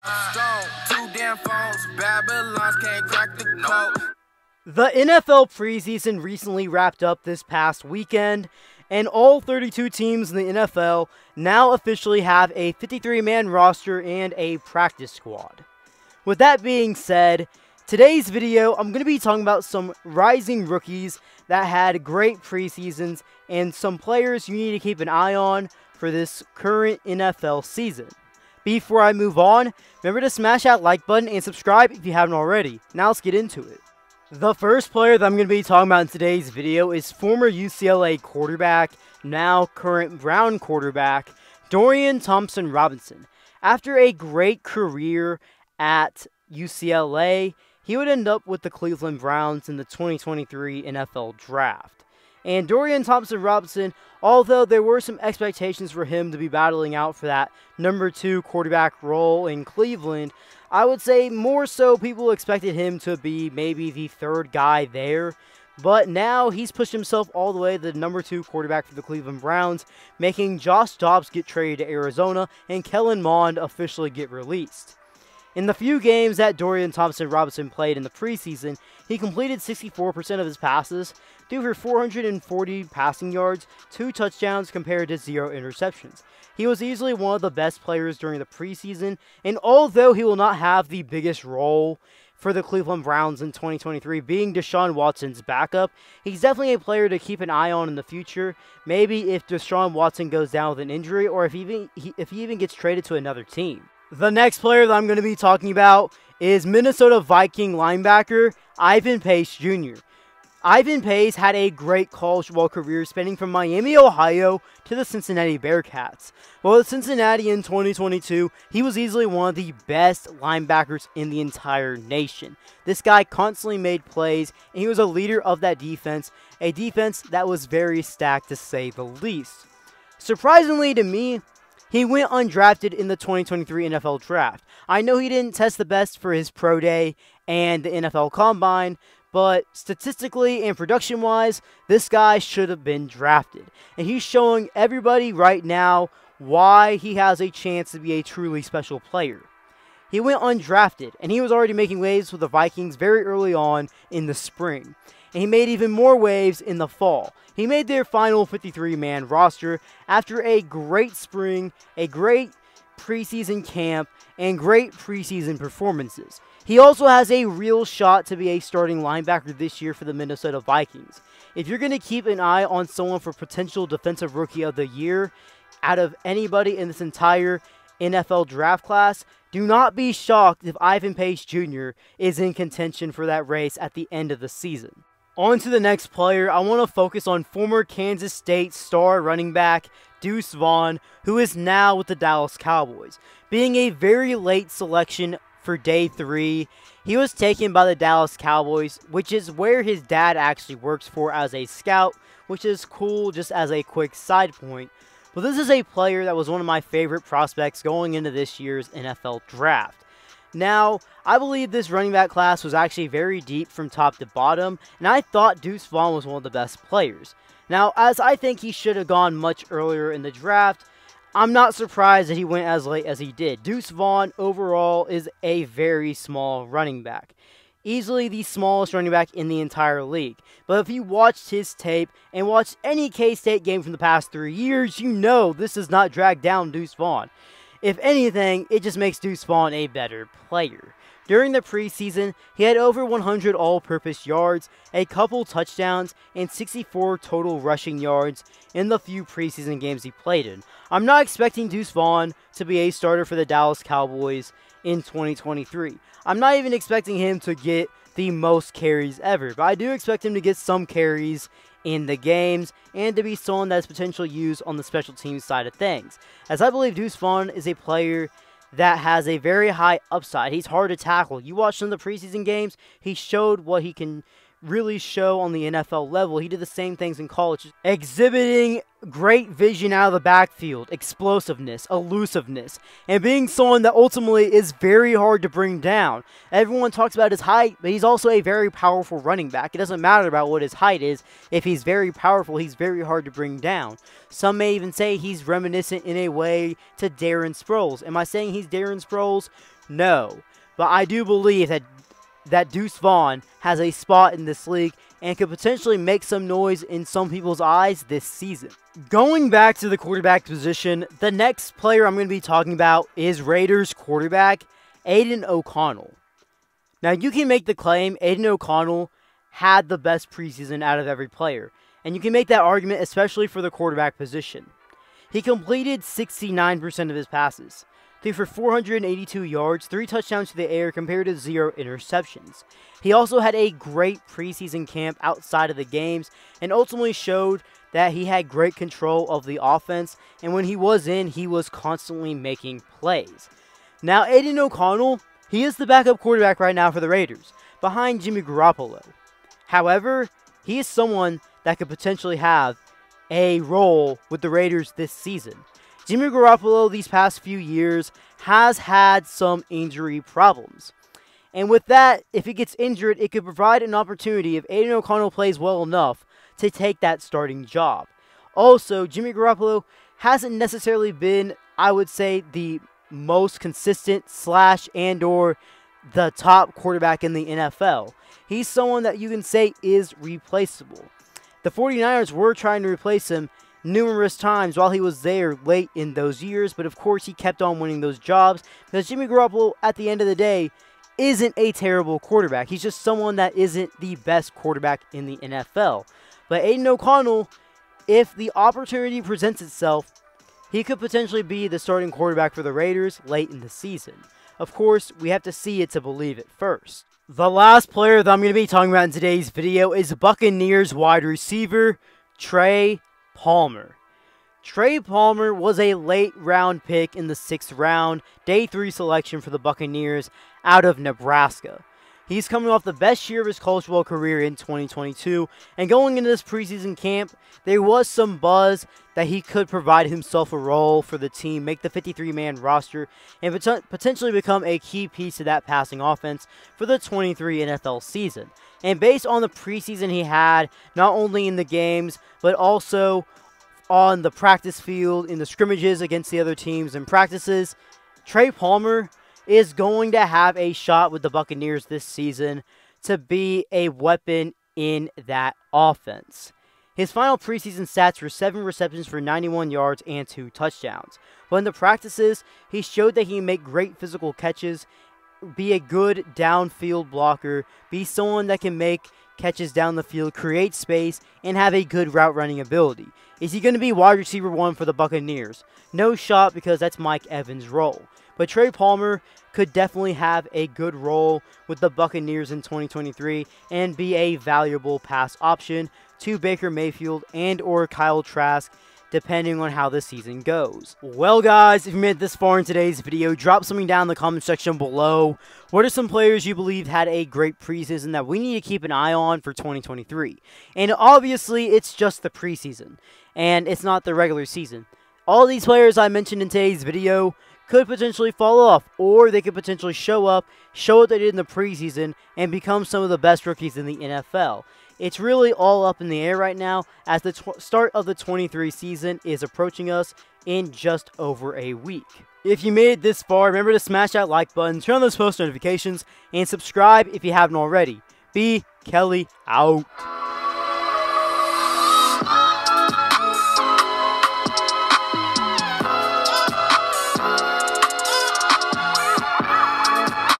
The NFL preseason recently wrapped up this past weekend, and all 32 teams in the NFL now officially have a 53-man roster and a practice squad. With that being said, today's video I'm going to be talking about some rising rookies that had great preseasons and some players you need to keep an eye on for this current NFL season. Before I move on, remember to smash that like button and subscribe if you haven't already. Now let's get into it. The first player that I'm going to be talking about in today's video is former UCLA quarterback, now current Brown quarterback, Dorian Thompson-Robinson. After a great career at UCLA, he would end up with the Cleveland Browns in the 2023 NFL Draft. And Dorian Thompson-Robinson, although there were some expectations for him to be battling out for that number 2 quarterback role in Cleveland, I would say more so people expected him to be maybe the 3rd guy there. But now he's pushed himself all the way to the number 2 quarterback for the Cleveland Browns, making Josh Dobbs get traded to Arizona and Kellen Mond officially get released. In the few games that Dorian Thompson-Robinson played in the preseason, he completed 64% of his passes, threw for 440 passing yards, 2 touchdowns compared to 0 interceptions. He was easily one of the best players during the preseason, and although he will not have the biggest role for the Cleveland Browns in 2023, being Deshaun Watson's backup, he's definitely a player to keep an eye on in the future. Maybe if Deshaun Watson goes down with an injury, or if he even gets traded to another team. The next player that I'm going to be talking about is Minnesota Viking linebacker Ivan Pace Jr. Ivan Pace had a great college football career spanning from Miami, Ohio to the Cincinnati Bearcats. Well, at Cincinnati in 2022, he was easily one of the best linebackers in the entire nation. This guy constantly made plays, and he was a leader of that defense, a defense that was very stacked to say the least. Surprisingly to me, he went undrafted in the 2023 NFL Draft. I know he didn't test the best for his pro day and the NFL Combine, but statistically and production-wise, this guy should have been drafted. And he's showing everybody right now why he has a chance to be a truly special player. He went undrafted, and he was already making waves with the Vikings very early on in the spring. And he made even more waves in the fall. He made their final 53-man roster after a great spring, a great preseason camp, and great preseason performances. He also has a real shot to be a starting linebacker this year for the Minnesota Vikings. If you're going to keep an eye on someone for potential Defensive Rookie of the Year out of anybody in this entire NFL draft class, do not be shocked if Ivan Pace Jr. is in contention for that race at the end of the season. On to the next player, I want to focus on former Kansas State star running back Deuce Vaughn, who is now with the Dallas Cowboys. Being a very late selection for day 3, he was taken by the Dallas Cowboys, which is where his dad actually works for as a scout, which is cool just as a quick side point. But this is a player that was one of my favorite prospects going into this year's NFL Draft. Now, I believe this running back class was actually very deep from top to bottom, and I thought Deuce Vaughn was one of the best players. Now, as I think he should have gone much earlier in the draft, I'm not surprised that he went as late as he did. Deuce Vaughn overall is a very small running back. Easily the smallest running back in the entire league. But if you watched his tape and watched any K-State game from the past 3 years, you know this does not drag down Deuce Vaughn. If anything, it just makes Deuce Vaughn a better player. During the preseason, he had over 100 all-purpose yards, a couple touchdowns, and 64 total rushing yards in the few preseason games he played in. I'm not expecting Deuce Vaughn to be a starter for the Dallas Cowboys in 2023. I'm not even expecting him to get the most carries ever, but I do expect him to get some carries in the games and to be someone that's potentially used on the special teams side of things, as I believe Deuce Vaughn is a player that has a very high upside. He's hard to tackle. You watch some of the preseason games, he showed what he can really show on the NFL level. He did the same things in college, exhibiting great vision out of the backfield, explosiveness, elusiveness, and being someone that ultimately is very hard to bring down. Everyone talks about his height, but he's also a very powerful running back. It doesn't matter about what his height is. If he's very powerful, he's very hard to bring down. Some may even say he's reminiscent in a way to Darren Sproles. Am I saying he's Darren Sproles? No. But I do believe that Deuce Vaughn has a spot in this league and could potentially make some noise in some people's eyes this season. Going back to the quarterback position, the next player I'm going to be talking about is Raiders quarterback Aiden O'Connell. Now, you can make the claim Aiden O'Connell had the best preseason out of every player, and you can make that argument especially for the quarterback position. He completed 69% of his passes, threw for 482 yards, 3 touchdowns to the air compared to 0 interceptions. He also had a great preseason camp outside of the games and ultimately showed that he had great control of the offense, and when he was in, he was constantly making plays. Now, Aiden O'Connell, he is the backup quarterback right now for the Raiders, behind Jimmy Garoppolo. However, he is someone that could potentially have a role with the Raiders this season. Jimmy Garoppolo these past few years has had some injury problems. And with that, if he gets injured, it could provide an opportunity if Aiden O'Connell plays well enough to take that starting job. Also, Jimmy Garoppolo hasn't necessarily been, I would say, the most consistent / and/or the top quarterback in the NFL. He's someone that you can say is replaceable. The 49ers were trying to replace him numerous times while he was there late in those years, but of course he kept on winning those jobs because Jimmy Garoppolo, at the end of the day, isn't a terrible quarterback. He's just someone that isn't the best quarterback in the NFL. But Aiden O'Connell, if the opportunity presents itself, he could potentially be the starting quarterback for the Raiders late in the season. Of course, we have to see it to believe it first. The last player that I'm going to be talking about in today's video is Buccaneers wide receiver Trey Palmer. Trey Palmer was a late round pick in the 6th round, day 3 selection for the Buccaneers out of Nebraska. He's coming off the best year of his college football career in 2022, and going into this preseason camp, there was some buzz that he could provide himself a role for the team, make the 53-man roster, and potentially become a key piece to that passing offense for the 23 NFL season. And based on the preseason he had, not only in the games, but also on the practice field, in the scrimmages against the other teams and practices, Trey Palmer is going to have a shot with the Buccaneers this season to be a weapon in that offense. His final preseason stats were 7 receptions for 91 yards and 2 touchdowns. But in the practices, he showed that he can make great physical catches, be a good downfield blocker, be someone that can make catches down the field, create space, and have a good route running ability. Is he going to be wide receiver 1 for the Buccaneers? No shot, because that's Mike Evans' role. But Trey Palmer could definitely have a good role with the Buccaneers in 2023 and be a valuable pass option to Baker Mayfield and or Kyle Trask, depending on how the season goes. Well, guys, if you made it this far in today's video, drop something down in the comment section below. What are some players you believe had a great preseason that we need to keep an eye on for 2023? And obviously, it's just the preseason, and it's not the regular season. All these players I mentioned in today's video could potentially fall off, or they could potentially show up, show what they did in the preseason, and become some of the best rookies in the NFL. It's really all up in the air right now as the start of the 23 season is approaching us in just over a week. If you made it this far, remember to smash that like button, turn on those post notifications, and subscribe if you haven't already. B. Kelly out.